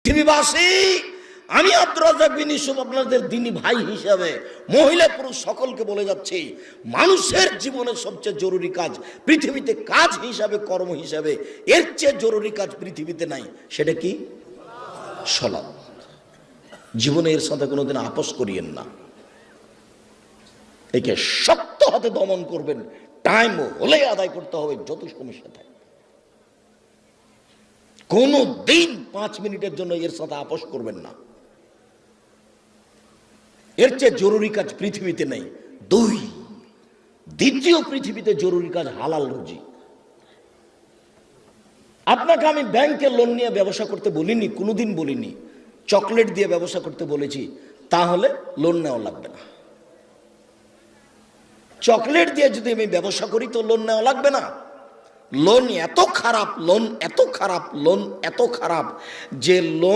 পৃথিবীবাসী, আমি আব্দুর রাজ্জাক বিন ইউসুফ আপনাদের দ্বীনি ভাই হিসাবে মহিলা পুরুষ সকলকে বলে যাচ্ছি, মানুষের জীবনের সবচেয়ে জরুরি কাজ পৃথিবীতে, কাজ হিসাবে, কর্ম হিসাবে এর চেয়ে জরুরি কাজ পৃথিবীতে নাই। সেটা কি? সালাত। জীবনে এর সাথে কোনোদিন আপোষ করিয়েন না। একে শক্ত হাতে দমন করবেন, টাইম হলে আদায় করতে হবে, যত সমস্যা থাকে। কোনো দিন 5 মিনিটের জন্য এর সাথে আপোষ করবেন না। এর চেয়ে জরুরি কাজ পৃথিবীতে নেই। দ্বিতীয় পৃথিবীতে জরুরি কাজ হালাল রুজি। আপনাকে আমি ব্যাংকে লোন নিয়ে ব্যবসা করতে বলিনি, কোনোদিন বলিনি। চকলেট দিয়ে ব্যবসা করতে বলেছি, তাহলে লোন নেওয়া লাগবে না। চকলেট দিয়ে যদি আমি ব্যবসা করি তো লোন নেওয়া লাগবে না। লোন এত খারাপ, লোন এত খারাপ, লোন এত খারাপ যে লোন